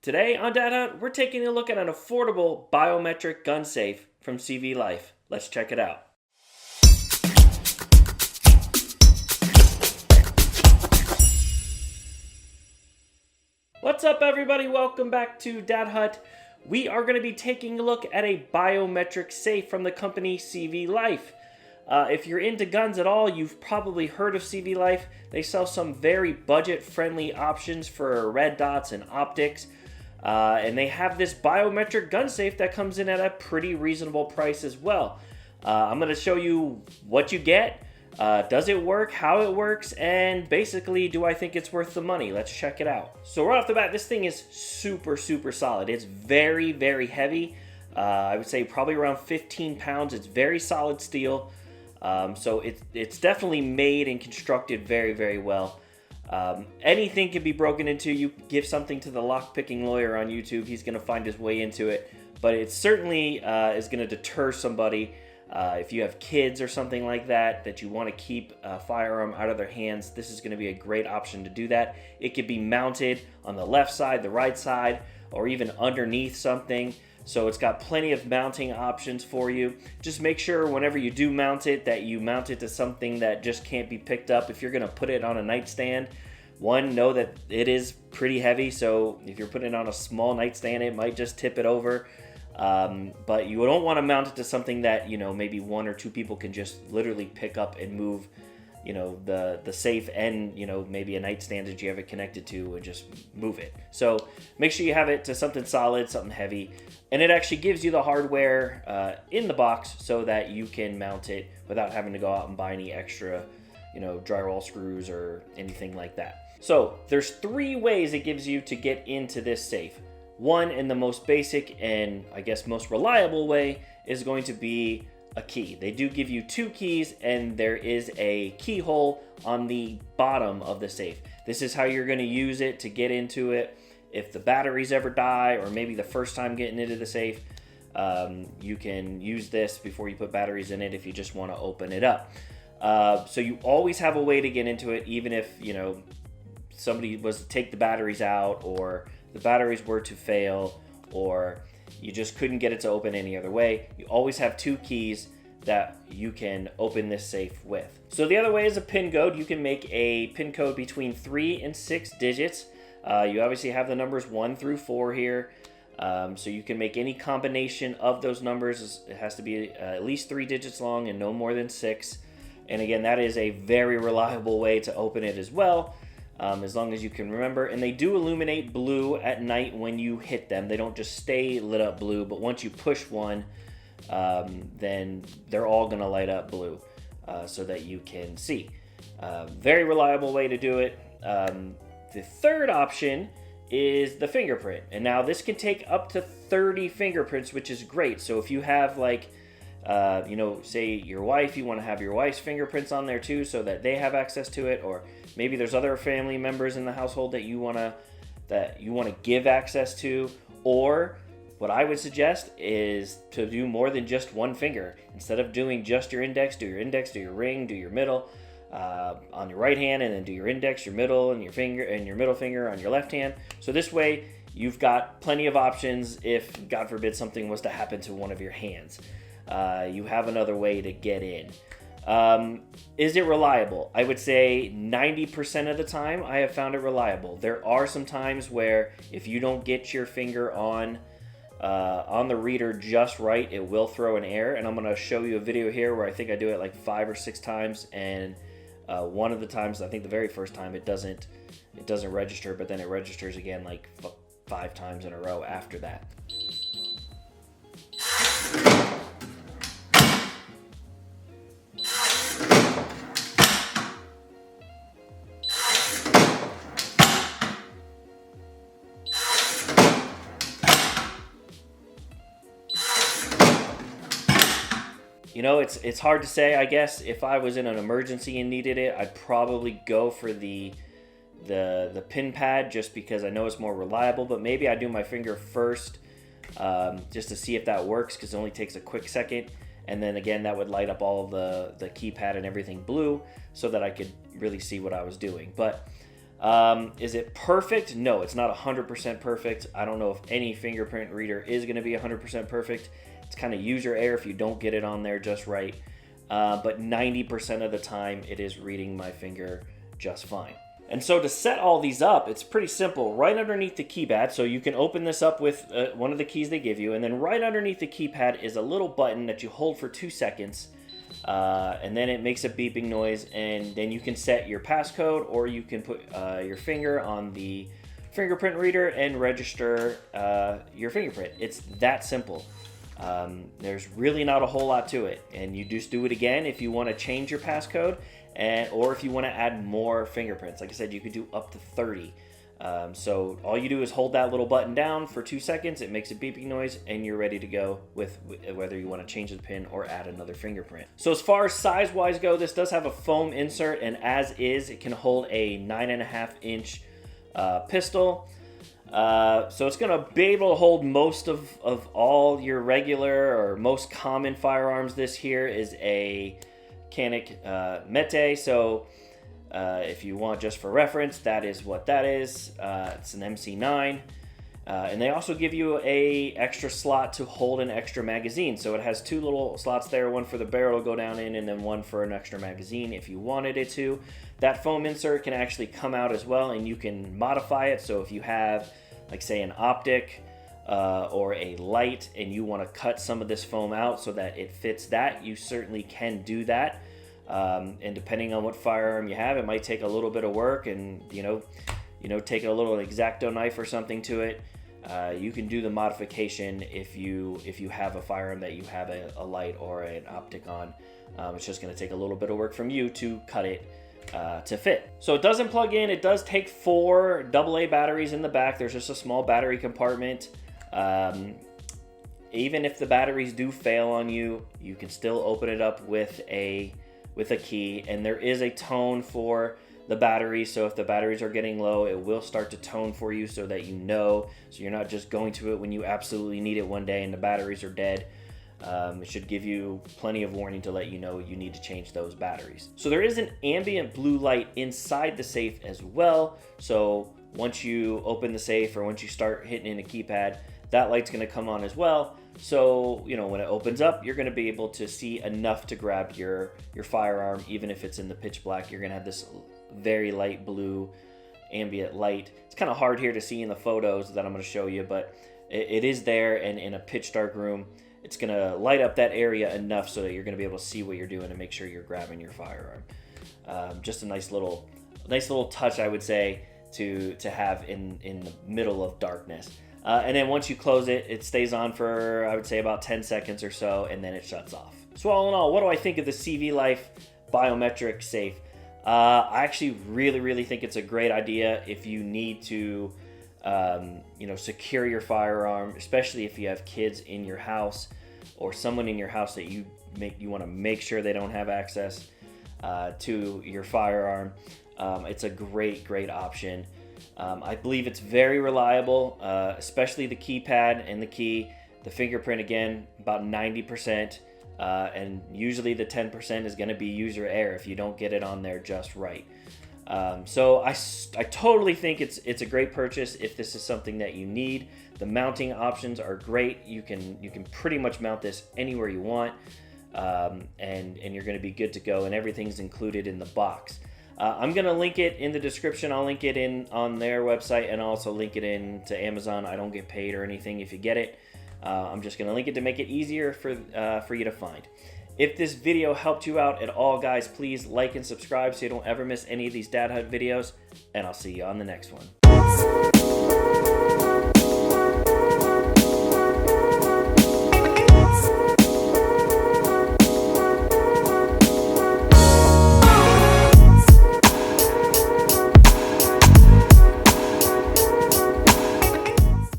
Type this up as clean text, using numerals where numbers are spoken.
Today on Dad Hunt, we're taking a look at an affordable biometric gun safe from CVLIFE. Let's check it out. What's up, everybody? Welcome back to Dad Hunt. We are going to be taking a look at a biometric safe from the company CVLIFE. If you're into guns at all, you've probably heard of CVLIFE. They sell some very budget-friendly options for red dots and optics. And they have this biometric gun safe that comes in at a pretty reasonable price as well. I'm going to show you what you get, does it work, how it works, and basically, do I think it's worth the money? Let's check it out. So right off the bat, this thing is super solid. It's very, very heavy. I would say probably around 15 pounds. It's very solid steel. So it's definitely made and constructed very, very well. Anything can be broken into. You give something to the lock-picking lawyer on YouTube, he's going to find his way into it. But it certainly is going to deter somebody. If you have kids or something like that you want to keep a firearm out of their hands, this is going to be a great option to do that. It could be mounted on the left side, the right side, or even underneath something. So it's got plenty of mounting options for you. Just make sure whenever you do mount it that you mount it to something that just can't be picked up. If you're going to put it on a nightstand, know that it is pretty heavy. So if you're putting it on a small nightstand, it might just tip it over. But you don't want to mount it to something that, maybe one or two people can just literally pick up and move, the safe and, maybe a nightstand that you have it connected to and just move it. So make sure you have it to something solid, something heavy. And it actually gives you the hardware in the box so that you can mount it without having to go out and buy any extra, drywall screws or anything like that. So there's 3 ways it gives you to get into this safe. One, and the most basic and I guess most reliable way, is going to be a key. They do give you 2 keys, and there is a keyhole on the bottom of the safe. This is how you're going to use it to get into it. If the batteries ever die, or maybe the first time getting into the safe, you can use this before you put batteries in it if you just want to open it up. So you always have a way to get into it, even if somebody was to take the batteries out, or the batteries were to fail, or you just couldn't get it to open any other way. You always have 2 keys that you can open this safe with. So the other way is a PIN code. You can make a PIN code between 3 and 6 digits. You obviously have the numbers 1 through 4 here. So you can make any combination of those numbers. It has to be at least 3 digits long and no more than 6. And again, that is a very reliable way to open it as well, as long as you can remember. And they do illuminate blue at night when you hit them. They don't just stay lit up blue, but once you push one, then they're all going to light up blue so that you can see. Very reliable way to do it. The third option is the fingerprint. And now this can take up to 30 fingerprints, which is great. So if you have say your wife, you want to have your wife's fingerprints on there too so that they have access to it, or maybe there's other family members in the household that you want to give access to. Or what I would suggest is to do more than just one finger. Instead of doing just your index, do your ring, do your middle on your right hand, and then do your index, your middle, and your middle finger on your left hand. So this way you've got plenty of options if, God forbid, something was to happen to one of your hands. You have another way to get in. Is it reliable? I would say 90% of the time I have found it reliable. There are some times where if you don't get your finger on the reader just right, it will throw an error. And I'm going to show you a video here where I think I do it like 5 or 6 times, and one of the times, I think the very first time, it doesn't register, but then it registers again like 5 times in a row after that. It's hard to say. I guess if I was in an emergency and needed it, I'd probably go for the pin pad, just because I know it's more reliable. But maybe I do my finger first, just to see if that works, because it only takes a quick second. And then again, that would light up all the keypad and everything blue so that I could really see what I was doing. But Is it perfect? No, it's not 100% perfect. I don't know if any fingerprint reader is going to be 100% perfect. It's kind of user error if you don't get it on there just right. But 90% of the time, it is reading my finger just fine. And so to set all these up, it's pretty simple. Right underneath the keypad, so you can open this up with one of the keys they give you, and then right underneath the keypad is a little button that you hold for 2 seconds, and then it makes a beeping noise, and then you can set your passcode, or you can put your finger on the fingerprint reader and register your fingerprint. It's that simple. There's really not a whole lot to it, and you just do it again if you want to change your passcode, or if you want to add more fingerprints. Like I said, you could do up to 30. So all you do is hold that little button down for 2 seconds, it makes a beeping noise, and you're ready to go with whether you want to change the pin or add another fingerprint. So as far as size-wise go, this does have a foam insert, and as is, it can hold a 9.5-inch pistol. So it's going to be able to hold most of all your regular or most common firearms. This here is a Canik Mete, so if you want just for reference, that is what that is. It's an MC9, and they also give you a extra slot to hold an extra magazine. So it has 2 little slots there, one for the barrel to go down in, and then one for an extra magazine if you wanted it to. That foam insert can actually come out as well, and you can modify it. So if you have, like say, an optic or a light, and you want to cut some of this foam out so that it fits that, you certainly can do that. And depending on what firearm you have, it might take a little bit of work, and take a little X-Acto knife or something to it. You can do the modification if you have a firearm that you have a light or an optic on. It's just going to take a little bit of work from you to cut it to fit. So it doesn't plug in. It does take 4 AA batteries in the back. There's just a small battery compartment. Even if the batteries do fail on you, you can still open it up with a key, and there is a tone for the battery. So if the batteries are getting low, it will start to tone for you so that so you're not just going to it when you absolutely need it one day and the batteries are dead. It should give you plenty of warning to let you know you need to change those batteries. So there is an ambient blue light inside the safe as well. So once you open the safe or once you start hitting in a keypad, that light's going to come on as well. So, when it opens up, you're going to be able to see enough to grab your firearm. Even if it's in the pitch black, you're going to have this very light blue ambient light. It's kind of hard here to see in the photos that I'm going to show you, but it is there, and in a pitch dark room, it's going to light up that area enough so that you're going to be able to see what you're doing and make sure you're grabbing your firearm. Just a nice little touch, I would say, to have in the middle of darkness. And then once you close it, it stays on for, I would say, about 10 seconds or so, and then it shuts off. So all in all, what do I think of the CVLIFE biometric safe? I actually really think it's a great idea if you need to secure your firearm, especially if you have kids in your house or someone in your house that you want to make sure they don't have access to your firearm. It's a great option. I believe it's very reliable, especially the keypad and the key. The fingerprint, again, about 90%, and usually the 10% is going to be user error if you don't get it on there just right. So I totally think it's a great purchase if this is something that you need. The mounting options are great. You can pretty much mount this anywhere you want, and you're going to be good to go, and everything's included in the box. I'm going to link it in the description. I'll link it in on their website, and I'll also link it in to Amazon. I don't get paid or anything if you get it. I'm just going to link it to make it easier for you to find. If this video helped you out at all, guys, please like and subscribe so you don't ever miss any of these Dad Hut videos, and I'll see you on the next one.